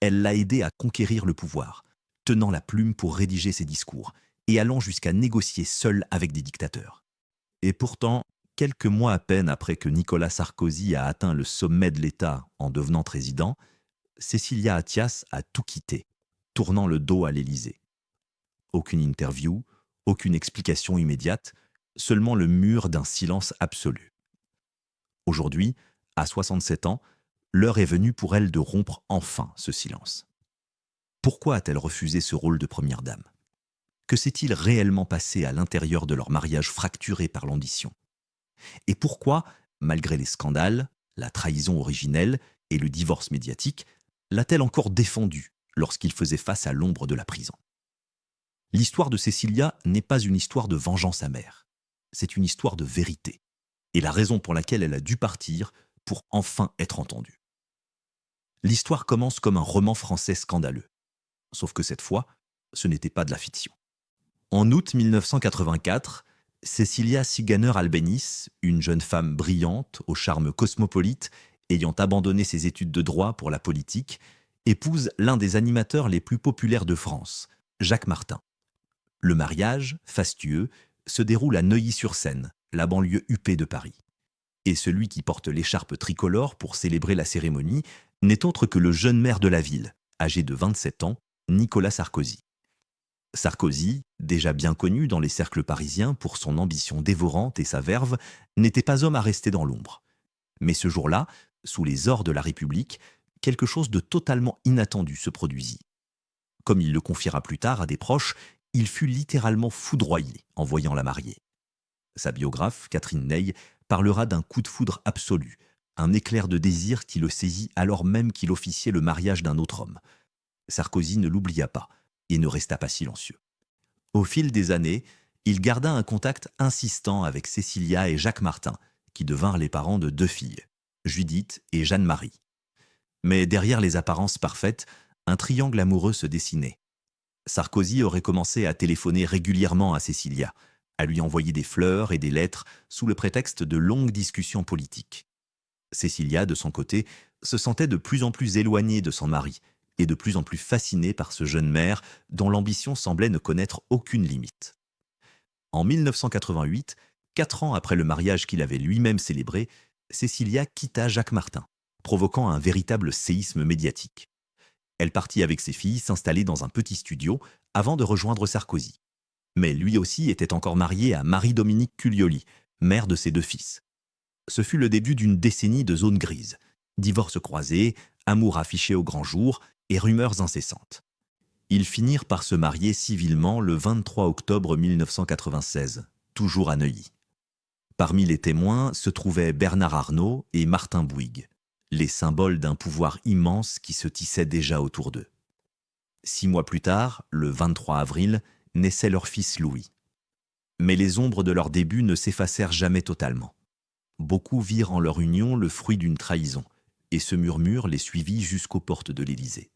Elle l'a aidé à conquérir le pouvoir, tenant la plume pour rédiger ses discours et allant jusqu'à négocier seule avec des dictateurs. Et pourtant, quelques mois à peine après que Nicolas Sarkozy a atteint le sommet de l'État en devenant président, Cécilia Attias a tout quitté, tournant le dos à l'Élysée. Aucune interview, aucune explication immédiate, seulement le mur d'un silence absolu. Aujourd'hui, à 67 ans, l'heure est venue pour elle de rompre enfin ce silence. Pourquoi a-t-elle refusé ce rôle de première dame? Que s'est-il réellement passé à l'intérieur de leur mariage fracturé par l'ambition? Et pourquoi, malgré les scandales, la trahison originelle et le divorce médiatique, l'a-t-elle encore défendu lorsqu'il faisait face à l'ombre de la prison? L'histoire de Cécilia n'est pas une histoire de vengeance amère, c'est une histoire de vérité, et la raison pour laquelle elle a dû partir pour enfin être entendue. L'histoire commence comme un roman français scandaleux, sauf que cette fois, ce n'était pas de la fiction. En août 1984, Cecilia Ciganer-Albéniz, une jeune femme brillante, au charme cosmopolite, ayant abandonné ses études de droit pour la politique, épouse l'un des animateurs les plus populaires de France, Jacques Martin. Le mariage, fastueux, se déroule à Neuilly-sur-Seine, la banlieue huppée de Paris. Et celui qui porte l'écharpe tricolore pour célébrer la cérémonie n'est autre que le jeune maire de la ville, âgé de 27 ans, Nicolas Sarkozy. Sarkozy, déjà bien connu dans les cercles parisiens pour son ambition dévorante et sa verve, n'était pas homme à rester dans l'ombre. Mais ce jour-là, sous les ors de la République, quelque chose de totalement inattendu se produisit. Comme il le confiera plus tard à des proches, il fut littéralement foudroyé en voyant la mariée. Sa biographe, Catherine Ney, parlera d'un coup de foudre absolu, un éclair de désir qui le saisit alors même qu'il officiait le mariage d'un autre homme. Sarkozy ne l'oublia pas et ne resta pas silencieux. Au fil des années, il garda un contact insistant avec Cécilia et Jacques Martin, qui devinrent les parents de 2 filles, Judith et Jeanne-Marie. Mais derrière les apparences parfaites, un triangle amoureux se dessinait. Sarkozy aurait commencé à téléphoner régulièrement à Cécilia, à lui envoyer des fleurs et des lettres sous le prétexte de longues discussions politiques. Cécilia, de son côté, se sentait de plus en plus éloignée de son mari et de plus en plus fascinée par ce jeune maire dont l'ambition semblait ne connaître aucune limite. En 1988, 4 ans après le mariage qu'il avait lui-même célébré, Cécilia quitta Jacques Martin, provoquant un véritable séisme médiatique. Elle partit avec ses filles s'installer dans un petit studio avant de rejoindre Sarkozy. Mais lui aussi était encore marié à Marie-Dominique Culioli, mère de ses 2 fils. Ce fut le début d'une décennie de zone grise. Divorces croisés, amour affiché au grand jour et rumeurs incessantes. Ils finirent par se marier civilement le 23 octobre 1996, toujours à Neuilly. Parmi les témoins se trouvaient Bernard Arnault et Martin Bouygues, les symboles d'un pouvoir immense qui se tissait déjà autour d'eux. 6 mois plus tard, le 23 avril, naissait leur fils Louis. Mais les ombres de leur début ne s'effacèrent jamais totalement. Beaucoup virent en leur union le fruit d'une trahison, et ce murmure les suivit jusqu'aux portes de l'Élysée.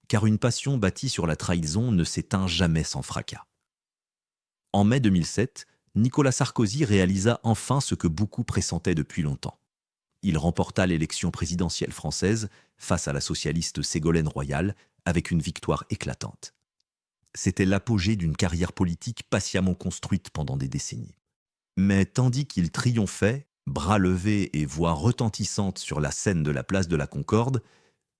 Car une passion bâtie sur la trahison ne s'éteint jamais sans fracas. En mai 2007, Nicolas Sarkozy réalisa enfin ce que beaucoup pressentaient depuis longtemps. Il remporta l'élection présidentielle française face à la socialiste Ségolène Royal avec une victoire éclatante. C'était l'apogée d'une carrière politique patiemment construite pendant des décennies. Mais tandis qu'il triomphait, bras levés et voix retentissantes sur la scène de la place de la Concorde,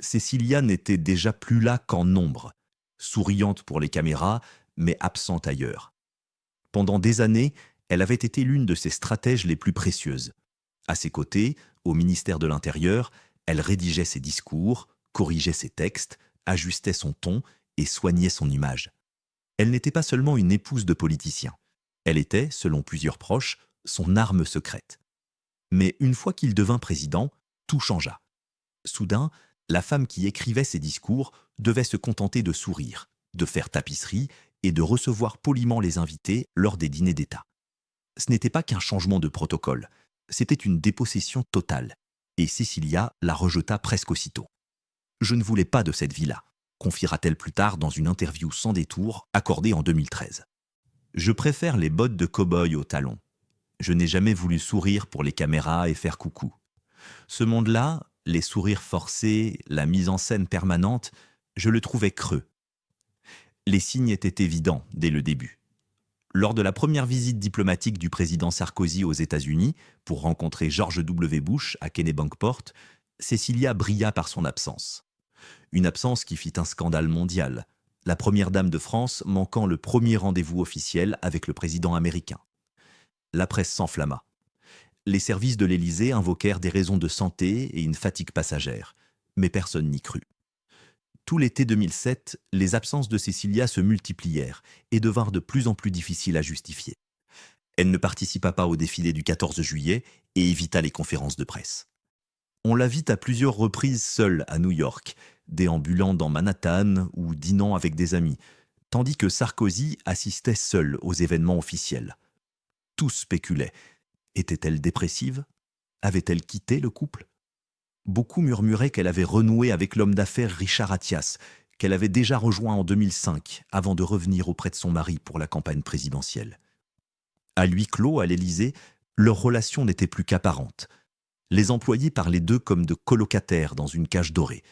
Cécilia n'était déjà plus là qu'en ombre, souriante pour les caméras, mais absente ailleurs. Pendant des années, elle avait été l'une de ses stratèges les plus précieuses. À ses côtés, au ministère de l'Intérieur, elle rédigeait ses discours, corrigeait ses textes, ajustait son ton et soignait son image. Elle n'était pas seulement une épouse de politicien. Elle était, selon plusieurs proches, son arme secrète. Mais une fois qu'il devint président, tout changea. Soudain, la femme qui écrivait ses discours devait se contenter de sourire, de faire tapisserie et de recevoir poliment les invités lors des dîners d'État. Ce n'était pas qu'un changement de protocole, c'était une dépossession totale, et Cécilia la rejeta presque aussitôt. « Je ne voulais pas de cette vie-là », confiera-t-elle plus tard dans une interview sans détour accordée en 2013. « Je préfère les bottes de cow-boy aux talons. Je n'ai jamais voulu sourire pour les caméras et faire coucou. Ce monde-là, Les sourires forcés, la mise en scène permanente, je le trouvais creux. Les signes étaient évidents dès le début. Lors de la première visite diplomatique du président Sarkozy aux États-Unis pour rencontrer George W. Bush à Kennebunkport, Cecilia brilla par son absence. Une absence qui fit un scandale mondial, la première dame de France manquant le premier rendez-vous officiel avec le président américain. La presse s'enflamma. Les services de l'Élysée invoquèrent des raisons de santé et une fatigue passagère, mais personne n'y crut. Tout l'été 2007, les absences de Cecilia se multiplièrent et devinrent de plus en plus difficiles à justifier. Elle ne participa pas au défilé du 14 juillet et évita les conférences de presse. On la vit à plusieurs reprises seule à New York, déambulant dans Manhattan ou dînant avec des amis, tandis que Sarkozy assistait seul aux événements officiels. Tous spéculaient. Était-elle dépressive? Avait-elle quitté le couple? Beaucoup murmuraient qu'elle avait renoué avec l'homme d'affaires Richard Attias, qu'elle avait déjà rejoint en 2005, avant de revenir auprès de son mari pour la campagne présidentielle. À huis clos, à l'Élysée, leur relation n'était plus qu'apparente. Les employés parlaient d'eux comme de colocataires dans une cage dorée.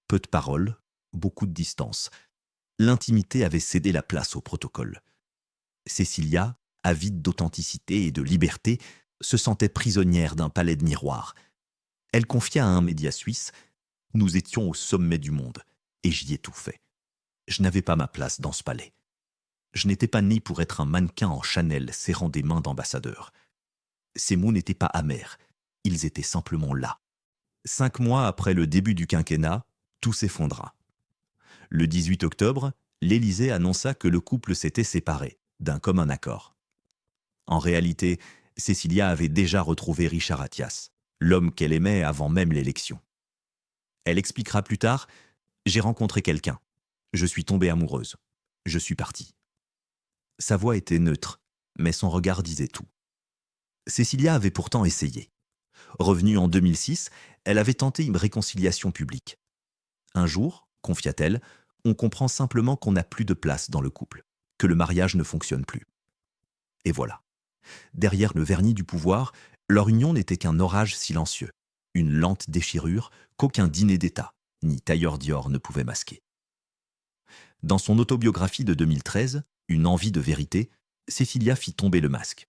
Peu de paroles, beaucoup de distance. L'intimité avait cédé la place au protocole. Cecilia, avide d'authenticité et de liberté, se sentait prisonnière d'un palais de miroirs. Elle confia à un média suisse « Nous étions au sommet du monde, et j'y étouffais. Je n'avais pas ma place dans ce palais. Je n'étais pas né pour être un mannequin en Chanel serrant des mains d'ambassadeur. » Ces mots n'étaient pas amers, ils étaient simplement là. 5 mois après le début du quinquennat, tout s'effondra. Le 18 octobre, l'Élysée annonça que le couple s'était séparé, d'un commun accord. En réalité, Cecilia avait déjà retrouvé Richard Attias, l'homme qu'elle aimait avant même l'élection. Elle expliquera plus tard « J'ai rencontré quelqu'un. Je suis tombée amoureuse. Je suis partie. » Sa voix était neutre, mais son regard disait tout. Cecilia avait pourtant essayé. Revenue en 2006, elle avait tenté une réconciliation publique. Un jour, confia-t-elle, on comprend simplement qu'on n'a plus de place dans le couple, que le mariage ne fonctionne plus. Et voilà. Derrière le vernis du pouvoir, leur union n'était qu'un orage silencieux, une lente déchirure qu'aucun dîner d'État, ni tailleur Dior ne pouvait masquer. Dans son autobiographie de 2013, Une envie de vérité, Cecilia fit tomber le masque.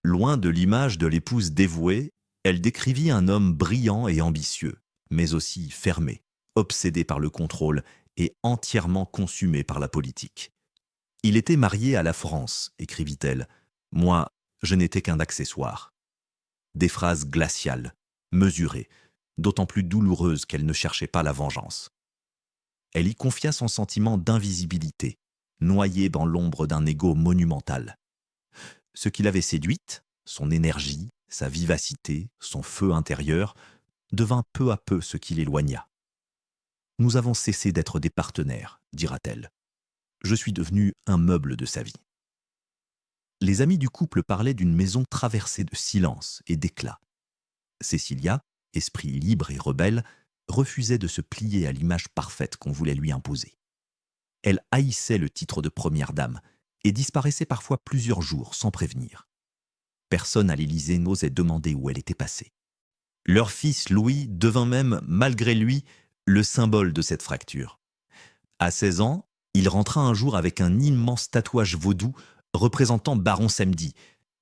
Loin de l'image de l'épouse dévouée, elle décrivit un homme brillant et ambitieux, mais aussi fermé, obsédé par le contrôle et entièrement consumé par la politique. « Il était marié à la France », écrivit-elle. « Moi, je n'étais qu'un accessoire. » Des phrases glaciales, mesurées, d'autant plus douloureuses qu'elle ne cherchait pas la vengeance. Elle y confia son sentiment d'invisibilité, noyé dans l'ombre d'un ego monumental. Ce qui l'avait séduite, son énergie, sa vivacité, son feu intérieur, devint peu à peu ce qui l'éloigna. « Nous avons cessé d'être des partenaires », dira-t-elle. « Je suis devenu un meuble de sa vie. » Les amis du couple parlaient d'une maison traversée de silence et d'éclat. Cecilia, esprit libre et rebelle, refusait de se plier à l'image parfaite qu'on voulait lui imposer. Elle haïssait le titre de première dame et disparaissait parfois plusieurs jours sans prévenir. Personne à l'Élysée n'osait demander où elle était passée. Leur fils Louis devint même, malgré lui, le symbole de cette fracture. À 16 ans, il rentra un jour avec un immense tatouage vaudou représentant Baron Samedi,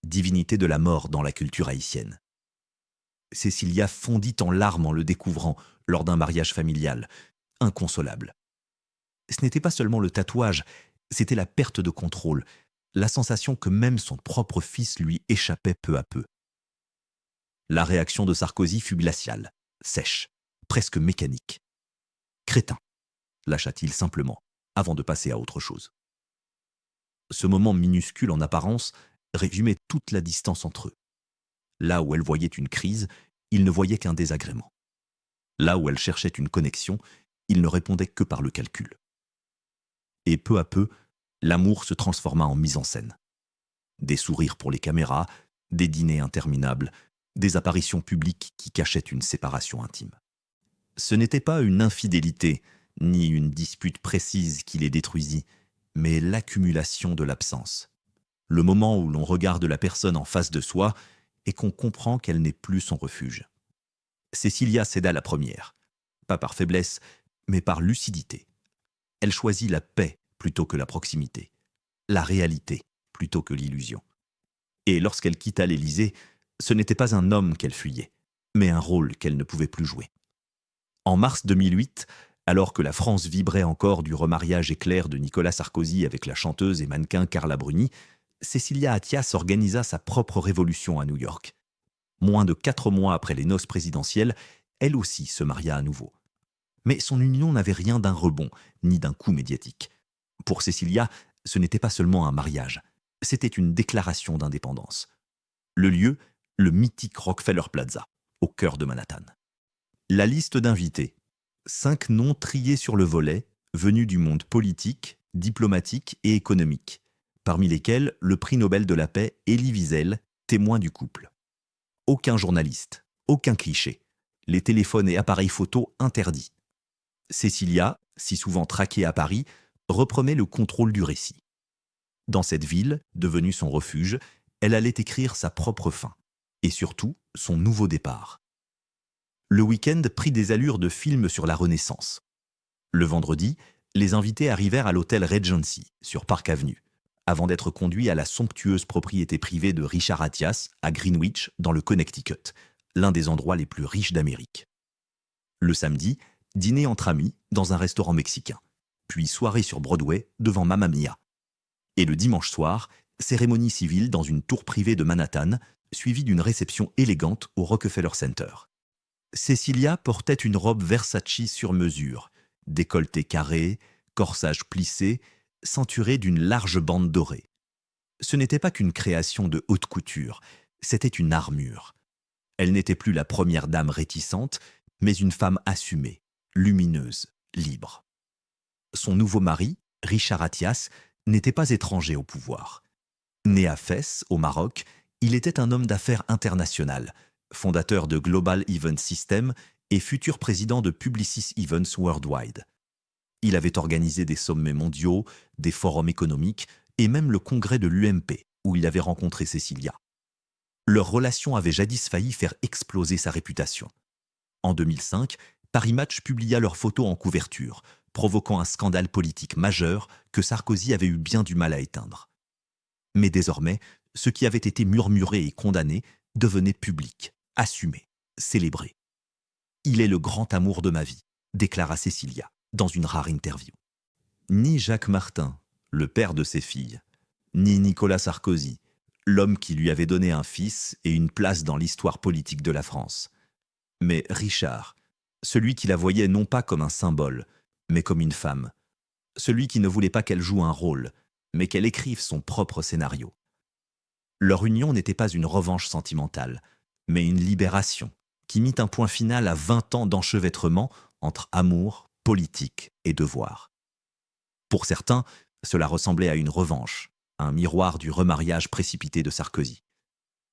divinité de la mort dans la culture haïtienne. Cecilia fondit en larmes en le découvrant lors d'un mariage familial, inconsolable. Ce n'était pas seulement le tatouage, c'était la perte de contrôle, la sensation que même son propre fils lui échappait peu à peu. La réaction de Sarkozy fut glaciale, sèche, presque mécanique. « Crétin », lâcha-t-il simplement, avant de passer à autre chose. Ce moment minuscule en apparence résumait toute la distance entre eux. Là où elle voyait une crise, il ne voyait qu'un désagrément. Là où elle cherchait une connexion, il ne répondait que par le calcul. Et peu à peu, l'amour se transforma en mise en scène. Des sourires pour les caméras, des dîners interminables, des apparitions publiques qui cachaient une séparation intime. Ce n'était pas une infidélité, ni une dispute précise qui les détruisit, mais l'accumulation de l'absence. Le moment où l'on regarde la personne en face de soi et qu'on comprend qu'elle n'est plus son refuge. Cecilia céda la première, pas par faiblesse, mais par lucidité. Elle choisit la paix plutôt que la proximité, la réalité plutôt que l'illusion. Et lorsqu'elle quitta l'Élysée, ce n'était pas un homme qu'elle fuyait, mais un rôle qu'elle ne pouvait plus jouer. En mars 2008, alors que la France vibrait encore du remariage éclair de Nicolas Sarkozy avec la chanteuse et mannequin Carla Bruni, Cecilia Attias organisa sa propre révolution à New York. Moins de 4 mois après les noces présidentielles, elle aussi se maria à nouveau. Mais son union n'avait rien d'un rebond, ni d'un coup médiatique. Pour Cecilia, ce n'était pas seulement un mariage, c'était une déclaration d'indépendance. Le lieu, le mythique Rockefeller Plaza, au cœur de Manhattan. La liste d'invités. 5 noms triés sur le volet, venus du monde politique, diplomatique et économique, parmi lesquels le prix Nobel de la paix Elie Wiesel, témoin du couple. Aucun journaliste, aucun cliché. Les téléphones et appareils photo interdits. Cecilia, si souvent traquée à Paris, reprenait le contrôle du récit. Dans cette ville, devenue son refuge, elle allait écrire sa propre fin, et surtout son nouveau départ. Le week-end prit des allures de film sur la Renaissance. Le vendredi, les invités arrivèrent à l'hôtel Regency, sur Park Avenue, avant d'être conduits à la somptueuse propriété privée de Richard Attias, à Greenwich, dans le Connecticut, l'un des endroits les plus riches d'Amérique. Le samedi, dîner entre amis dans un restaurant mexicain, puis soirée sur Broadway devant Mamma Mia. Et le dimanche soir, cérémonie civile dans une tour privée de Manhattan, suivie d'une réception élégante au Rockefeller Center. Cecilia portait une robe Versace sur mesure, décolleté carré, corsage plissé, ceinturé d'une large bande dorée. Ce n'était pas qu'une création de haute couture, c'était une armure. Elle n'était plus la première dame réticente, mais une femme assumée, lumineuse, libre. Son nouveau mari, Richard Attias, n'était pas étranger au pouvoir. Né à Fès, au Maroc, il était un homme d'affaires international, fondateur de Global Event System et futur président de Publicis Events Worldwide. Il avait organisé des sommets mondiaux, des forums économiques et même le congrès de l'UMP, où il avait rencontré Cecilia. Leur relation avait jadis failli faire exploser sa réputation. En 2005, Paris Match publia leurs photos en couverture, provoquant un scandale politique majeur que Sarkozy avait eu bien du mal à éteindre. Mais désormais, ce qui avait été murmuré et condamné devenait public, assumé, célébré. « Il est le grand amour de ma vie », déclara Cecilia dans une rare interview. Ni Jacques Martin, le père de ses filles, ni Nicolas Sarkozy, l'homme qui lui avait donné un fils et une place dans l'histoire politique de la France. Mais Richard, celui qui la voyait non pas comme un symbole, mais comme une femme. Celui qui ne voulait pas qu'elle joue un rôle, mais qu'elle écrive son propre scénario. Leur union n'était pas une revanche sentimentale, mais une libération qui mit un point final à 20 ans d'enchevêtrement entre amour, politique et devoir. Pour certains, cela ressemblait à une revanche, un miroir du remariage précipité de Sarkozy.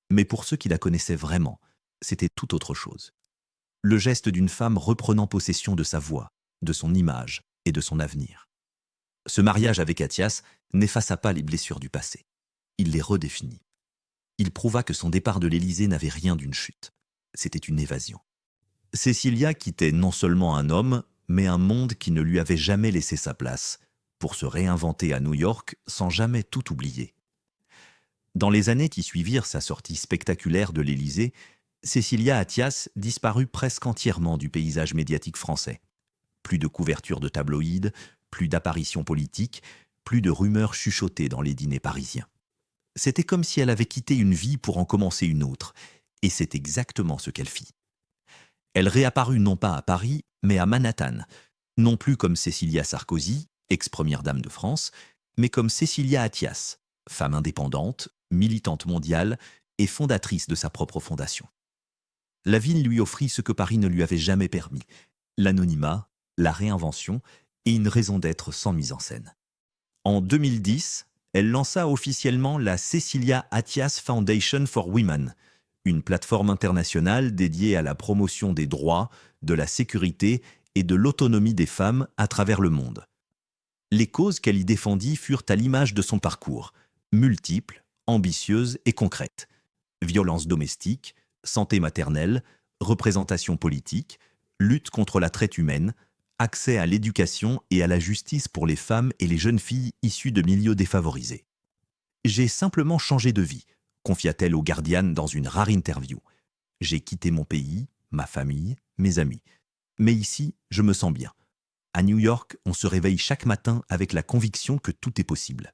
Mais pour ceux qui la connaissaient vraiment, c'était tout autre chose. Le geste d'une femme reprenant possession de sa voix, de son image et de son avenir. Ce mariage avec Attias n'effaça pas les blessures du passé. Il les redéfinit. Il prouva que son départ de l'Élysée n'avait rien d'une chute. C'était une évasion. Cecilia quittait non seulement un homme, mais un monde qui ne lui avait jamais laissé sa place, pour se réinventer à New York sans jamais tout oublier. Dans les années qui suivirent sa sortie spectaculaire de l'Élysée, Cecilia Attias disparut presque entièrement du paysage médiatique français. Plus de couverture de tabloïds, plus d'apparitions politiques, plus de rumeurs chuchotées dans les dîners parisiens. C'était comme si elle avait quitté une vie pour en commencer une autre, et c'est exactement ce qu'elle fit. Elle réapparut non pas à Paris, mais à Manhattan, non plus comme Cecilia Sarkozy, ex-première dame de France, mais comme Cecilia Attias, femme indépendante, militante mondiale et fondatrice de sa propre fondation. La ville lui offrit ce que Paris ne lui avait jamais permis, l'anonymat, la réinvention et une raison d'être sans mise en scène. En 2010, elle lança officiellement la Cecilia Attias Foundation for Women, une plateforme internationale dédiée à la promotion des droits, de la sécurité et de l'autonomie des femmes à travers le monde. Les causes qu'elle y défendit furent à l'image de son parcours, multiples, ambitieuses et concrètes. Violences domestiques, santé maternelle, représentation politique, lutte contre la traite humaine, accès à l'éducation et à la justice pour les femmes et les jeunes filles issues de milieux défavorisés. J'ai simplement changé de vie, confia-t-elle au Guardian dans une rare interview. J'ai quitté mon pays, ma famille, mes amis. Mais ici, je me sens bien. À New York, on se réveille chaque matin avec la conviction que tout est possible.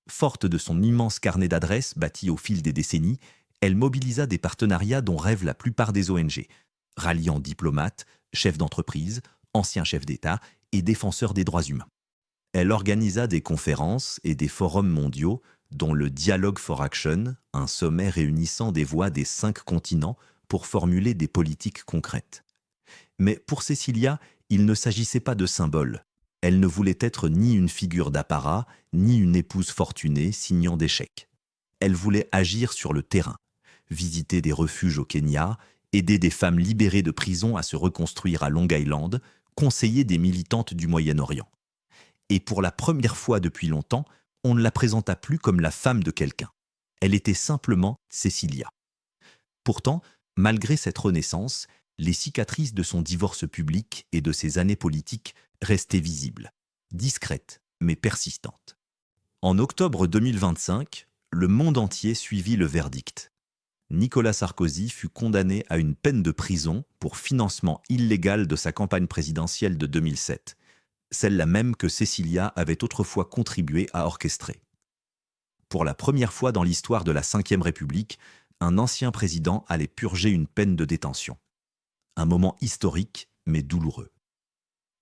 Forte de son immense carnet d'adresses bâti au fil des décennies, elle mobilisa des partenariats dont rêvent la plupart des ONG, ralliant diplomates, chefs d'entreprise, anciens chefs d'État et défenseurs des droits humains. Elle organisa des conférences et des forums mondiaux, dont le Dialogue for Action, un sommet réunissant des voix des 5 continents pour formuler des politiques concrètes. Mais pour Cecilia, il ne s'agissait pas de symboles. Elle ne voulait être ni une figure d'apparat, ni une épouse fortunée signant des chèques. Elle voulait agir sur le terrain, visiter des refuges au Kenya, aider des femmes libérées de prison à se reconstruire à Long Island, conseiller des militantes du Moyen-Orient. Et pour la première fois depuis longtemps, on ne la présenta plus comme la femme de quelqu'un. Elle était simplement Cecilia. Pourtant, malgré cette renaissance, les cicatrices de son divorce public et de ses années politiques restaient visibles, discrètes mais persistantes. En octobre 2025, le monde entier suivit le verdict. Nicolas Sarkozy fut condamné à une peine de prison pour financement illégal de sa campagne présidentielle de 2007, celle-là même que Cecilia avait autrefois contribué à orchestrer. Pour la première fois dans l'histoire de la Ve République, un ancien président allait purger une peine de détention. Un moment historique, mais douloureux.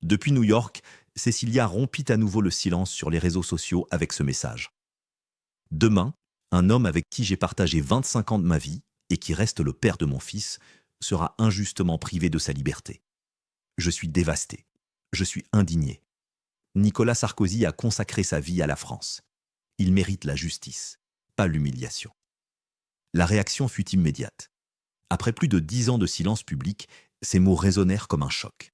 Depuis New York, Cecilia rompit à nouveau le silence sur les réseaux sociaux avec ce message. Demain, un homme avec qui j'ai partagé 25 ans de ma vie et qui reste le père de mon fils sera injustement privé de sa liberté. Je suis dévasté. Je suis indigné. Nicolas Sarkozy a consacré sa vie à la France. Il mérite la justice, pas l'humiliation. La réaction fut immédiate. Après plus de 10 ans de silence public, ces mots résonnèrent comme un choc.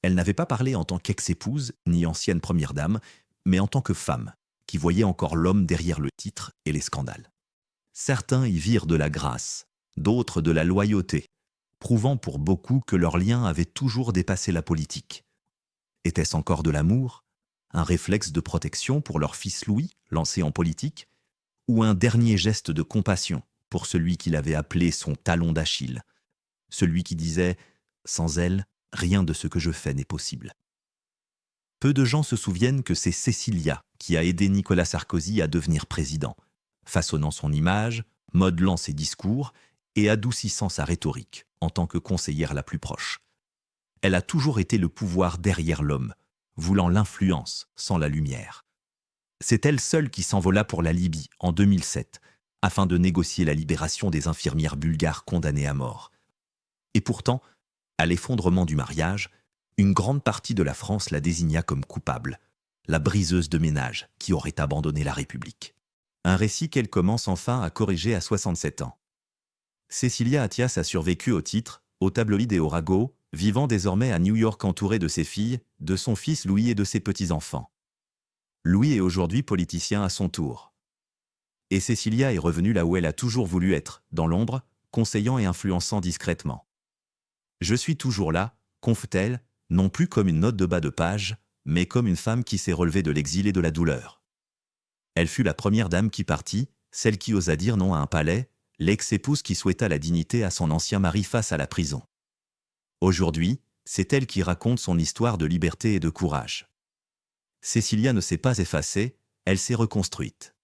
Elle n'avait pas parlé en tant qu'ex-épouse ni ancienne première dame, mais en tant que femme, qui voyait encore l'homme derrière le titre et les scandales. Certains y virent de la grâce, d'autres de la loyauté, prouvant pour beaucoup que leur lien avait toujours dépassé la politique. Était-ce encore de l'amour, un réflexe de protection pour leur fils Louis, lancé en politique, ou un dernier geste de compassion pour celui qu'il avait appelé son talon d'Achille, celui qui disait « Sans elle, rien de ce que je fais n'est possible ». Peu de gens se souviennent que c'est Cecilia qui a aidé Nicolas Sarkozy à devenir président, façonnant son image, modelant ses discours et adoucissant sa rhétorique en tant que conseillère la plus proche. Elle a toujours été le pouvoir derrière l'homme, voulant l'influence sans la lumière. C'est elle seule qui s'envola pour la Libye en 2007, afin de négocier la libération des infirmières bulgares condamnées à mort. Et pourtant, à l'effondrement du mariage, une grande partie de la France la désigna comme coupable, la briseuse de ménage qui aurait abandonné la République. Un récit qu'elle commence enfin à corriger à 67 ans. Cecilia Attias a survécu au titre, au tabloïd et au ragot, vivant désormais à New York entourée de ses filles, de son fils Louis et de ses petits-enfants. Louis est aujourd'hui politicien à son tour. Et Cecilia est revenue là où elle a toujours voulu être, dans l'ombre, conseillant et influençant discrètement. « Je suis toujours là », confe-t-elle, non plus comme une note de bas de page, mais comme une femme qui s'est relevée de l'exil et de la douleur. Elle fut la première dame qui partit, celle qui osa dire non à un palais, l'ex-épouse qui souhaita la dignité à son ancien mari face à la prison. Aujourd'hui, c'est elle qui raconte son histoire de liberté et de courage. Cecilia ne s'est pas effacée, elle s'est reconstruite.